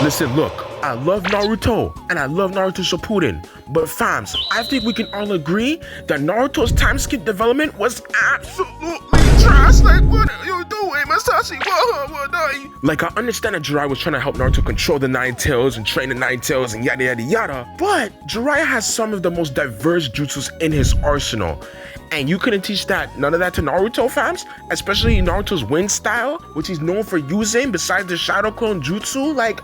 Listen, look, I love Naruto, and I love Naruto Shippuden, but fams, I think we can all agree that Naruto's time skip development was absolutely trash. Like, what are you doing, Masashi? What are you? Like, I understand that Jiraiya was trying to help Naruto control the Nine Tails and train the Nine Tails and yada yada yada, but Jiraiya has some of the most diverse jutsus in his arsenal. And you couldn't teach none of that to Naruto, fams? Especially Naruto's wind style, which he's known for using besides the Shadow Clone Jutsu. Like,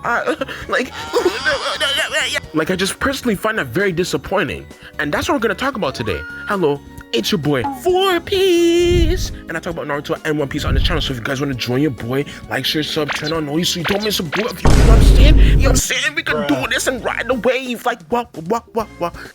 I just personally find that very disappointing. And that's what we're gonna talk about today. Hello, it's your boy, 4Piece. And I talk about Naruto and One Piece on this channel. So if you guys want to join your boy, like, share, sub, turn on noise so you don't miss a boy. If you understand, you know what I'm saying? We can do this and ride the wave. Like, what.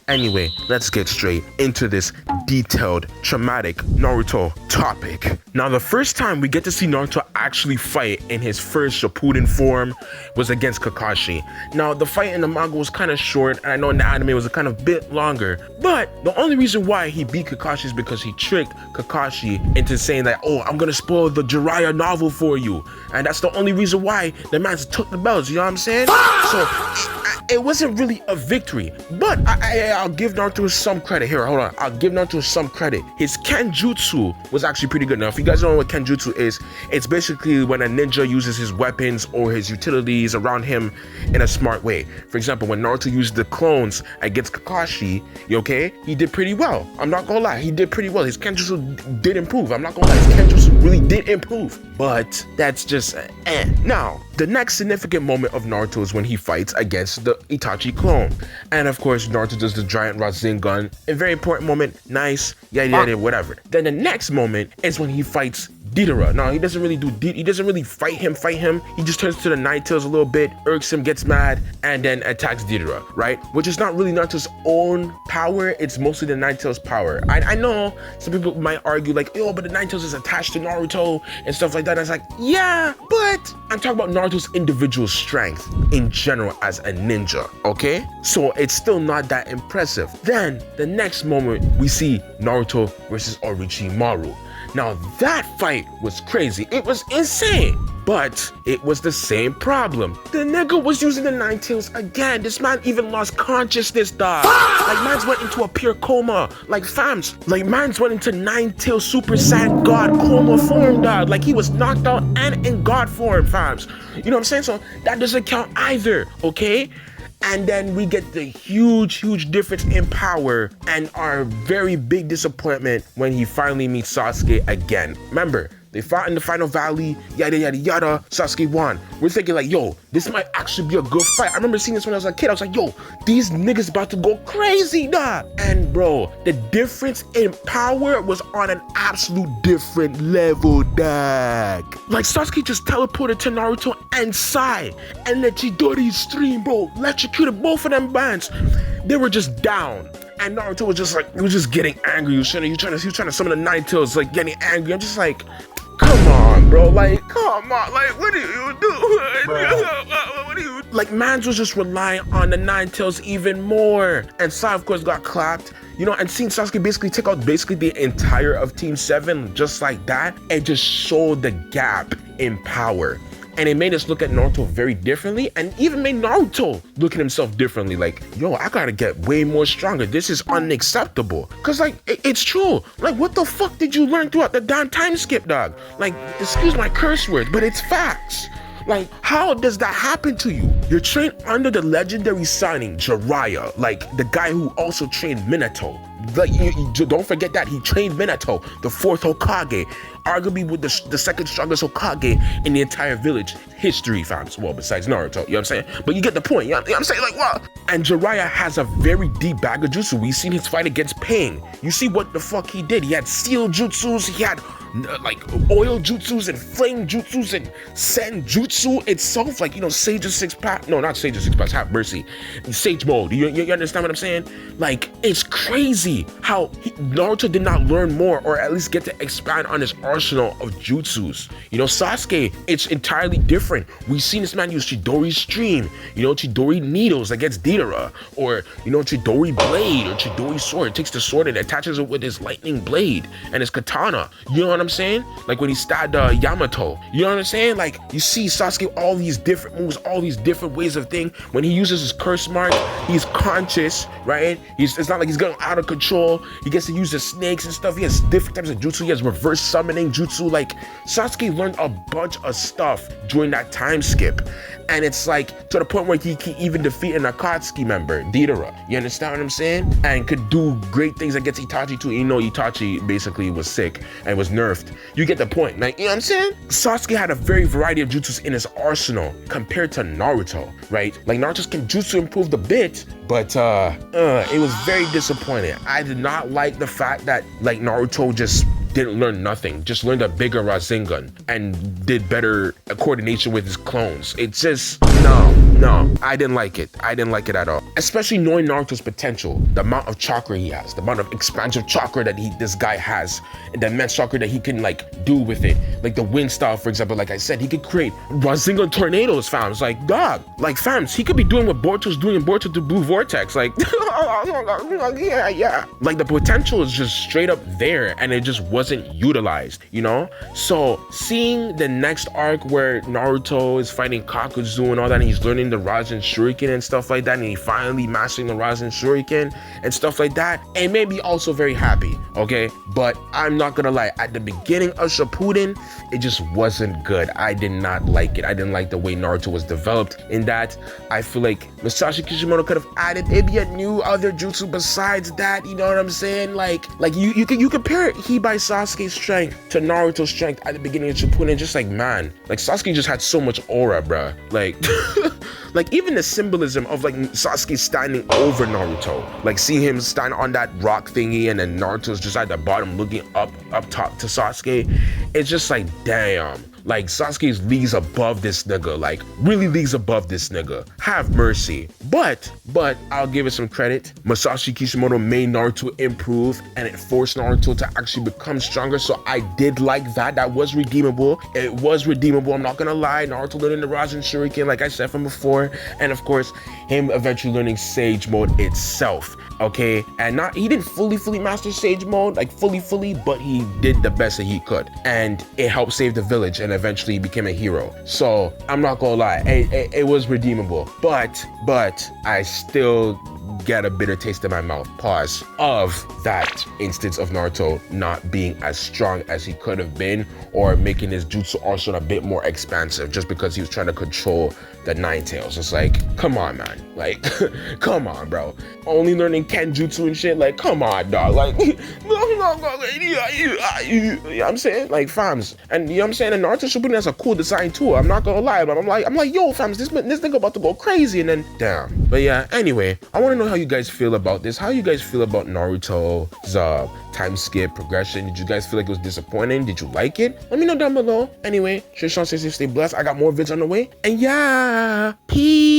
Anyway, let's get straight into this detailed, traumatic Naruto topic. Now, the first time we get to see Naruto actually fight in his first Shippuden form was against Kakashi. Now, the fight in the manga was kind of short, and I know in the anime it was a kind of bit longer, but the only reason why he beat Kakashi is because he tricked Kakashi into saying that, oh, I'm gonna spoil the Jiraiya novel for you, and that's the only reason why the man took the bells, you know what I'm saying? So it wasn't really a victory, but I'll give Naruto some credit. Here, hold on, I'll give Naruto some credit. His Kenjutsu was actually pretty good. Now, if you guys don't know what Kenjutsu is, it's basically when a ninja uses his weapons or his utilities around him in a smart way. For example, when Naruto used the clones against Kakashi, okay, he did pretty well. I'm not gonna lie, he did pretty well. His Kenjutsu did improve. I'm not gonna lie, his Kenjutsu really did improve. But that's just Now, the next significant moment of Naruto is when he fights against the Itachi clone. And of course, Naruto does the giant Rasengan. A very important moment, nice, yada, whatever. Then the next moment is when he fights Deidara. Now, he doesn't really fight him. He just turns to the Nine Tails a little bit, irks him, gets mad, and then attacks Deidara, right? Which is not really Naruto's own power, it's mostly the Nine Tails power. I know some people might argue like, yo, but the Nine Tails is attached to Naruto and stuff like that. And it's like, yeah, but I'm talking about Naruto's individual strength in general as a ninja, okay? So it's still not that impressive. Then, the next moment, we see Naruto versus Orochimaru. Now, that fight was crazy. It was insane. But it was the same problem. The nigga was using the Nine Tails again. This man even lost consciousness, dog. Like, mans went into a pure coma. Like, fams, like, mans went into Nine Tails Super Saiyan God coma form, dog. Like, he was knocked out and in God form, fams. You know what I'm saying? So, that doesn't count either, okay? And then we get the huge difference in power and our very big disappointment when he finally meets Sasuke again. Remember, they fought in the final valley, yada, Sasuke won. We're thinking like, yo, this might actually be a good fight. I remember seeing this when I was a kid. I was like, yo, these niggas about to go crazy, nah. And bro, the difference in power was on an absolute different level, dog. Like, Sasuke just teleported to Naruto and Sai and let Chidori stream, bro. Electrocuted both of them bands. They were just down. And Naruto was just like, he was just getting angry. He was trying to summon the Nine Tails, like getting angry. I'm just like, come on, bro. Like, come on. Like, what are you doing? What are you? Like, mans was just relying on the Nine Tails even more. And Sai, of course, got clapped. You know, and seeing Sasuke basically take out the entire of Team 7 just like that, it just showed the gap in power. And it made us look at Naruto very differently, and even made Naruto look at himself differently. Like, yo, I gotta get way more stronger. This is unacceptable. Cause like, it's true. Like, what the fuck did you learn throughout the damn time skip, dog? Like, excuse my curse words, but it's facts. Like, how does that happen to you? You're trained under the legendary signing Jiraiya, like the guy who also trained Minato. Like, you don't forget that he trained Minato, the 4th Hokage, arguably with the second strongest Hokage in the entire village history, fams. Well, besides Naruto, you know what I'm saying? But you get the point, you know what I'm saying? Like, what? And Jiraiya has a very deep bag of jutsu. We've seen his fight against Pain. You see what the fuck he did. He had seal jutsus, he had like oil jutsus and flame jutsus and senjutsu itself, like, you know, Sage's 6 pack. No, not Sage's 6 packs, have mercy. Sage mode. You understand what I'm saying? Like, it's crazy how Naruto did not learn more, or at least get to expand on his arsenal of jutsus. You know, Sasuke, it's entirely different. We've seen this man use Chidori Stream, you know, Chidori Needles against Deidara, or, you know, Chidori Blade or Chidori Sword. Takes the sword and attaches it with his lightning blade and his katana. You know what what I'm saying? Like when he stabbed Yamato. You know what I'm saying? Like you see Sasuke, all these different moves, all these different ways of thing. When he uses his curse mark, he's conscious, right? It's not like he's going out of control. He gets to use the snakes and stuff. He has different types of jutsu. He has reverse summoning jutsu. Like Sasuke learned a bunch of stuff during that time skip. And it's like to the point where he can even defeat an Akatsuki member, Deidara. You understand what I'm saying? And could do great things against Itachi too. You know, Itachi basically was sick and was nerfed. You get the point. Like, you know what I'm saying? Sasuke had a very variety of jutsus in his arsenal compared to Naruto, right? Like Naruto's jutsu improved a bit, but it was very disappointing. I did not like the fact that like Naruto just didn't learn nothing, just learned a bigger Rasengan and did better coordination with his clones. It's just, no, I didn't like it. I didn't like it at all. Especially knowing Naruto's potential, the amount of chakra he has, the amount of expansive chakra that this guy has, and the immense chakra that he can like do with it. Like the wind style, for example, like I said, he could create Rasengan tornadoes, fam. It's like, dog, like fams, he could be doing what Boruto's doing in Boruto to Blue Vortex. Like, yeah. Like the potential is just straight up there and it just wasn't utilized, you know? So seeing the next arc where Naruto is fighting Kakuzu and all that, and he's learning the Rasen Shuriken and stuff like that, and he finally mastering the Rasen Shuriken and stuff like that, it made me also very happy, okay? But I'm not gonna lie, at the beginning of Shippuden, it just wasn't good. I did not like it. I didn't like the way Naruto was developed in that. I feel like Masashi Kishimoto could have added maybe a new other jutsu besides that, you know what I'm saying? Like you compare Hibai Sasuke's strength to Naruto's strength at the beginning of Shippuden, just like, man, like Sasuke just had so much aura, bruh. Like like even the symbolism of like Sasuke standing over Naruto, like seeing him stand on that rock thingy and then Naruto's just at the bottom looking up top to Sasuke, it's just like, damn. Like Sasuke's leagues above this nigga, like really leagues above this nigga. Have mercy. But I'll give it some credit. Masashi Kishimoto made Naruto improve and it forced Naruto to actually become stronger. So I did like that. That was redeemable. It was redeemable. I'm not gonna lie. Naruto learning the Rasen Shuriken, like I said from before. And of course, him eventually learning Sage Mode itself. Okay, and he didn't fully master Sage Mode, like fully, but he did the best that he could, and it helped save the village, and eventually he became a hero. So I'm not gonna lie, it was redeemable, but I still get a bitter taste in my mouth, pause, of that instance of Naruto not being as strong as he could have been, or making his jutsu arsenal a bit more expansive just because he was trying to control the Nine Tails. It's like, come on, man. Like, come on, bro. Only learning Kenjutsu and shit, like, come on, dog. Like, you know what I'm saying? Like, fams. And you know what I'm saying? And Naruto Shippuden has a cool design too. I'm not gonna lie, but I'm like, yo, fams, this nigga about to go crazy, and then, damn. But yeah, anyway, I want to know how you guys feel about this. How you guys feel about Naruto's time skip progression? Did you guys feel like it was disappointing? Did you like it? Let me know down below. Anyway, Sean says stay blessed. I got more vids on the way. And yeah, peace.